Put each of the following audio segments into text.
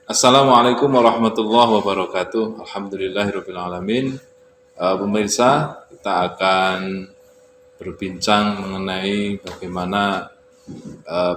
Assalamualaikum warahmatullahi wabarakatuh. Alhamdulillahirabbil alamin. Pemirsa, kita akan berbincang mengenai bagaimana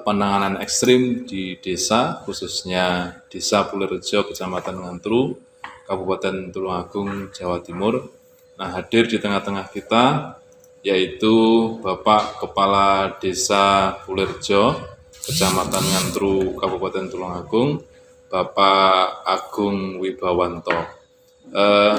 penanganan ekstrim di desa, khususnya Desa Pulerjo, Kecamatan Ngantru, Kabupaten Tulungagung, Jawa Timur. Nah, hadir di tengah-tengah kita yaitu Bapak Kepala Desa Pulerjo, Kecamatan Ngantru, Kabupaten Tulungagung, Bapak Agung Wibawanto.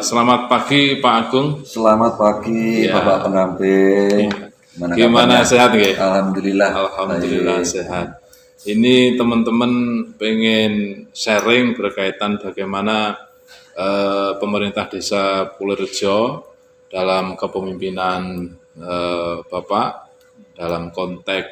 Selamat pagi Pak Agung. Selamat pagi Ya. Bapak pendamping. Gimana kabarnya? sehat nggih? Alhamdulillah. Alhamdulillah Baik. sehat. Ini teman-teman pengen sharing berkaitan bagaimana pemerintah Desa Pulerjo dalam kepemimpinan Bapak dalam konteks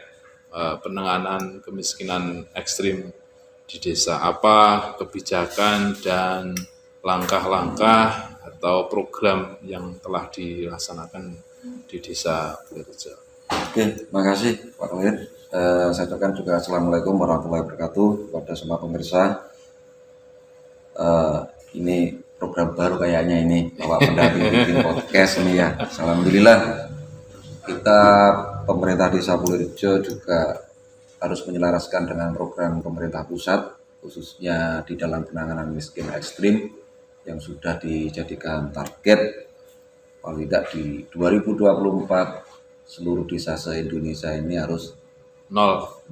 penanganan kemiskinan ekstrim di desa. Apa kebijakan dan langkah-langkah atau program yang telah dilaksanakan di Desa Pulerjo. Oke, makasih Pak Khalid. Saya ucapkan juga Assalamualaikum warahmatullahi wabarakatuh kepada semua pemirsa. Ini program baru kayaknya ini Bapak pendamping bikin podcast ini ya. Alhamdulillah kita pemerintah Desa Pulerjo juga harus menyelaraskan dengan program pemerintah pusat, khususnya di dalam penanganan miskin ekstrim yang sudah dijadikan target paling tidak di 2024 seluruh desa se-Indonesia ini harus Nol.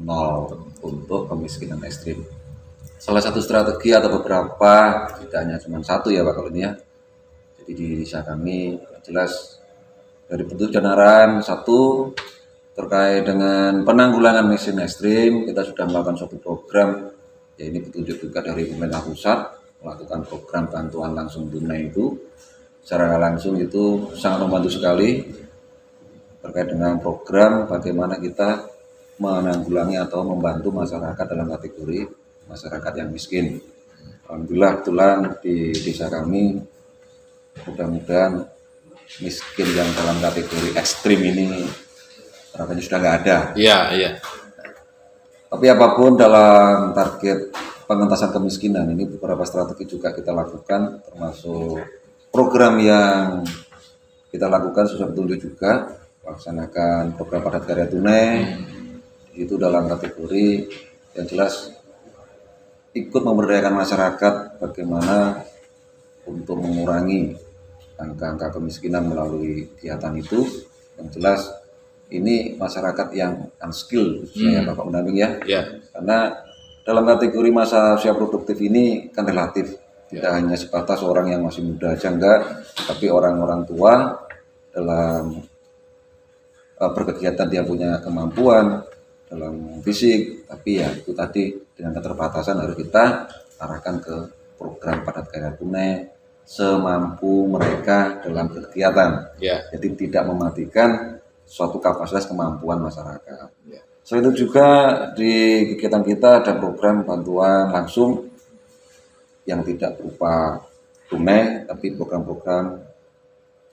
untuk kemiskinan ekstrim. Salah satu strategi atau beberapa, tidak hanya cuma satu ya Pak kalau ini ya. Jadi di desa kami jelas dari bentuk janaran satu terkait dengan penanggulangan miskin ekstrim, kita sudah melakukan suatu program, ya ini petunjuk juga dari pemerintah pusat, melakukan program bantuan langsung tunai itu, secara langsung itu sangat membantu sekali, terkait dengan program bagaimana kita menanggulangi atau membantu masyarakat dalam kategori masyarakat yang miskin. Alhamdulillah kebetulan di desa kami, mudah-mudahan miskin yang dalam kategori ekstrim ini harapannya sudah nggak ada. Iya. Tapi apapun dalam target pengentasan kemiskinan ini beberapa strategi juga kita lakukan, termasuk program yang kita lakukan sesuai petunjuk juga, laksanakan program padat karya tunai, itu dalam kategori yang jelas ikut memberdayakan masyarakat bagaimana untuk mengurangi angka-angka kemiskinan melalui kegiatan itu, yang jelas ini masyarakat yang unskilled khususnya ya Bapak pendamping ya. Ya. Karena dalam kategori masa usia produktif ini kan relatif, tidak hanya sebatas orang yang masih muda aja enggak, tapi orang-orang tua dalam berkegiatan dia punya kemampuan dalam fisik, tapi ya itu tadi dengan keterbatasan harus kita arahkan ke program padat karya tunai semampu mereka dalam kegiatan. Ya. Jadi tidak mematikan suatu kapasitas kemampuan masyarakat. Ya. Selain itu juga di kegiatan kita ada program bantuan langsung yang tidak berupa tunai, tapi program-program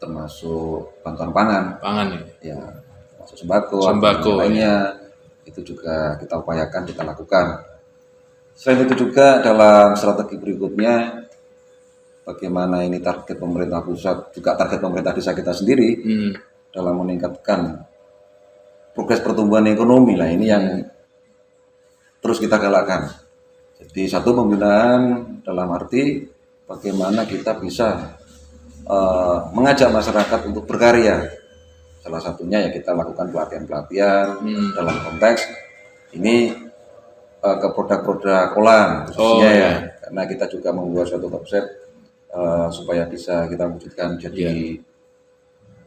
termasuk bantuan pangan. Pangan ya, termasuk sembako lainnya, itu juga kita upayakan, kita lakukan. Selain itu juga dalam strategi berikutnya, bagaimana ini target pemerintah pusat, juga target pemerintah desa kita sendiri, dalam meningkatkan progres pertumbuhan ekonomi lah, ini yang terus kita galakkan. Jadi satu pembinaan dalam arti bagaimana kita bisa mengajak masyarakat untuk berkarya. Salah satunya ya kita lakukan pelatihan-pelatihan dalam konteks ini ke produk-produk olahan khususnya ya, karena kita juga membuat suatu konsep supaya bisa kita wujudkan jadi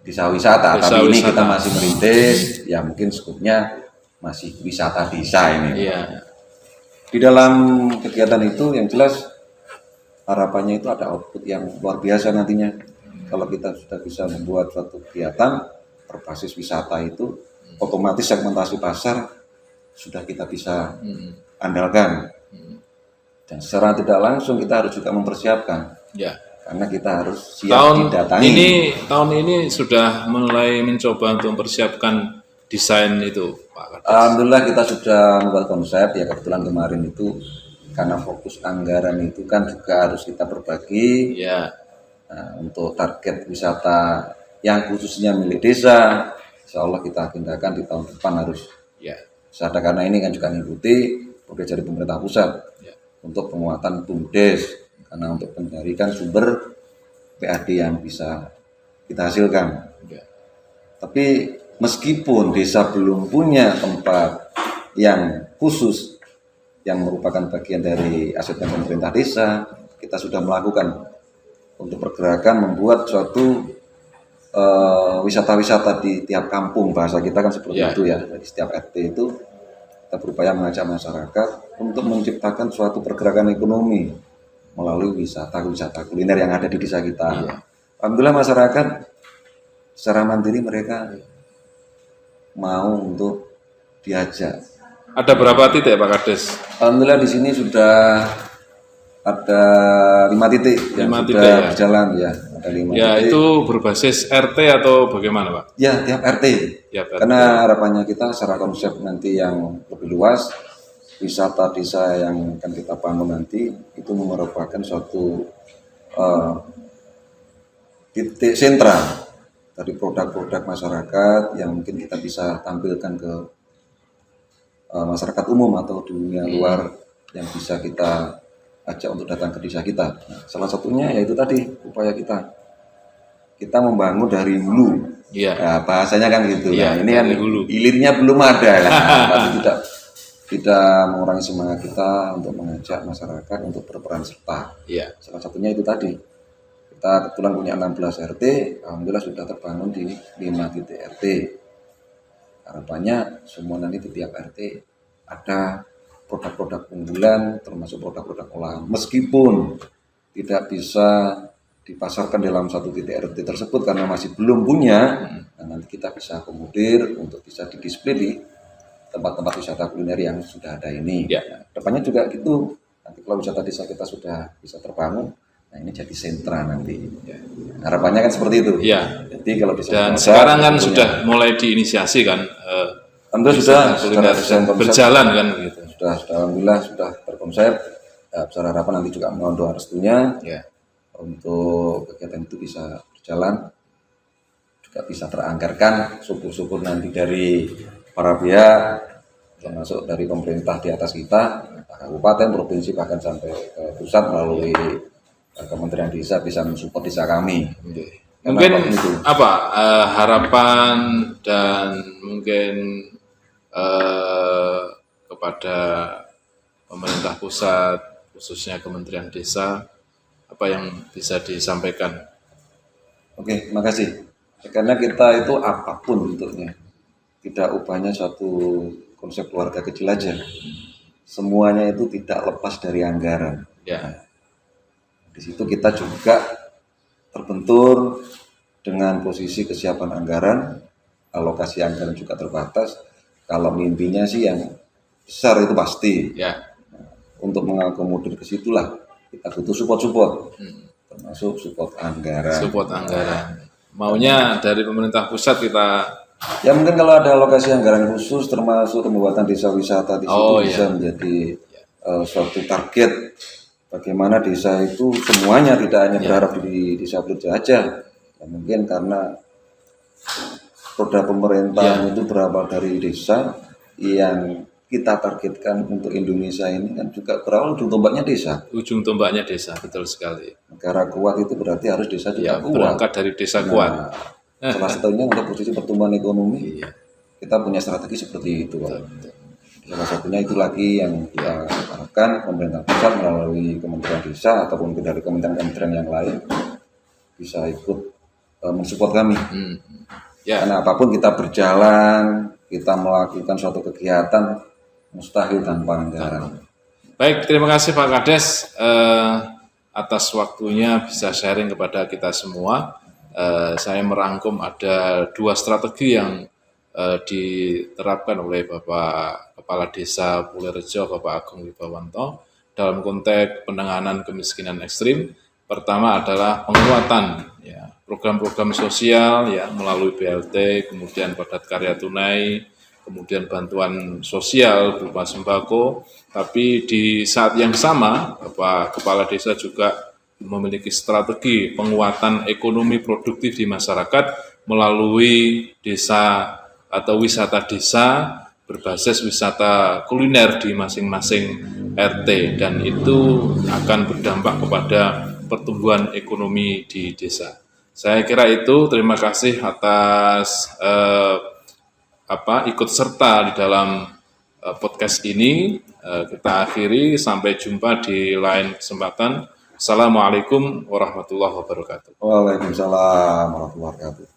desa wisata. Tapi ini kita masih merintis, ya mungkin skupnya masih wisata desa ini. Di dalam kegiatan itu yang jelas harapannya itu ada output yang luar biasa nantinya. Kalau kita sudah bisa membuat suatu kegiatan berbasis wisata itu, otomatis segmentasi pasar sudah kita bisa andalkan. Dan secara tidak langsung kita harus juga mempersiapkan. Ya. Karena kita harus siap didatangi. Tahun ini sudah mulai mencoba untuk mempersiapkan desain itu, Pak Kades. Alhamdulillah kita sudah membuat konsep, ya kebetulan kemarin itu karena fokus anggaran itu kan juga harus kita berbagi. Ya. Nah, untuk target wisata yang khususnya milik desa, insya Allah kita agendakan di tahun depan harus Ya. wisata, karena ini kan juga mengikuti program dari pemerintah pusat untuk penguatan BUMDes, karena untuk mencarikan sumber PAD yang bisa kita hasilkan. Ya. Tapi meskipun desa belum punya tempat yang khusus yang merupakan bagian dari asetnya pemerintah desa, kita sudah melakukan untuk pergerakan membuat suatu wisata-wisata di tiap kampung, bahasa kita kan seperti itu ya. Jadi setiap RT itu kita berupaya mengajak masyarakat untuk menciptakan suatu pergerakan ekonomi melalui wisata kuliner yang ada di desa kita. Alhamdulillah masyarakat secara mandiri mereka mau untuk diajak. Ada berapa titik Pak Kades? Alhamdulillah di sini sudah ada 5 titik yang sudah berjalan ya. Ada 5 titik. Itu berbasis RT atau bagaimana Pak? Ya, tiap RT. Karena harapannya kita secara konsep nanti yang lebih luas, wisata desa yang akan kita bangun nanti itu merupakan suatu titik sentra dari produk-produk masyarakat yang mungkin kita bisa tampilkan ke masyarakat umum atau dunia luar yang bisa kita ajak untuk datang ke desa kita. Nah, salah satunya yaitu tadi upaya kita membangun dari hulu. Nah, bahasanya kan gitu. Nah, ini kan hilirnya belum ada ya. Tapi tidak mengurangi semangat kita untuk mengajak masyarakat untuk berperan serta. Salah satunya itu tadi. Kita kebetulan punya 16 RT, alhamdulillah sudah terbangun di 5 titik RT. Harapannya semua nanti di tiap RT ada produk-produk unggulan, termasuk produk-produk olahan. Meskipun tidak bisa dipasarkan dalam satu titik RT tersebut karena masih belum punya, nah nanti kita bisa akomodir untuk bisa didisplay di tempat-tempat wisata kuliner yang sudah ada ini. Nah, depannya juga gitu. Nanti kalau wisata desa kita sudah bisa terbangun, nah ini jadi sentra nanti. Harapannya kan seperti itu. Jadi kalau desa dan sekarang kan sudah mulai diinisiasi kan. Sudah berjalan kan gitu. Sudah alhamdulillah sudah terkonsep. Besar harapan nanti juga mohon doa restunya untuk kegiatan itu bisa berjalan, juga bisa teranggarkan. Syukur-syukur nanti dari para pihak termasuk dari pemerintah di atas kita, kabupaten, provinsi, bahkan sampai ke pusat melalui Kementerian Desa bisa mensupport desa kami. Mungkin apa harapan dan mungkin kepada pemerintah pusat khususnya Kementerian Desa, apa yang bisa disampaikan? Oke, terima kasih. Karena kita itu apapun bentuknya, tidak ubahnya satu konsep keluarga kecil aja. Semuanya itu tidak lepas dari anggaran. Nah, di situ kita juga terbentur dengan posisi kesiapan anggaran, alokasi anggaran juga terbatas. Kalau mimpinya sih yang besar itu pasti. Untuk mengakomodir ke situlah kita butuh support, termasuk support anggaran. Maunya dari pemerintah pusat kita. Ya mungkin kalau ada alokasi anggaran khusus termasuk pembuatan desa wisata di situ bisa menjadi suatu target. Bagaimana desa itu semuanya tidak hanya berharap di desa Bludja aja. Ya, mungkin karena roda pemerintahan itu berawal dari desa yang kita targetkan untuk Indonesia ini kan juga berawal ujung tombaknya desa. Ujung tombaknya desa, betul sekali. Negara kuat itu berarti harus desa juga kuat. Berangkat dari desa kuat. Salah satunya untuk posisi pertumbuhan ekonomi, kita punya strategi seperti itu. Salah satunya itu lagi yang kita harapkan pemerintah pusat melalui Kementerian Desa ataupun dari kementerian-kementerian yang lain bisa ikut mensupport kami. Karena apapun kita berjalan, kita melakukan suatu kegiatan mustahil tanpa anggaran. Baik, terima kasih Pak Kades atas waktunya bisa sharing kepada kita semua. Saya merangkum ada 2 strategi yang diterapkan oleh Bapak Kepala Desa Pulerejo, Bapak Agung Wibawanto, dalam konteks penanganan kemiskinan ekstrim. Pertama adalah penguatan program-program sosial melalui BLT, kemudian padat karya tunai, kemudian bantuan sosial berupa sembako, tapi di saat yang sama Bapak Kepala Desa juga memiliki strategi penguatan ekonomi produktif di masyarakat melalui desa atau wisata desa berbasis wisata kuliner di masing-masing RT, dan itu akan berdampak kepada pertumbuhan ekonomi di desa. Saya kira itu. Terima kasih atas ikut serta di dalam podcast ini. Kita akhiri, sampai jumpa di lain kesempatan. Assalamualaikum warahmatullahi wabarakatuh. Waalaikumsalam warahmatullahi wabarakatuh.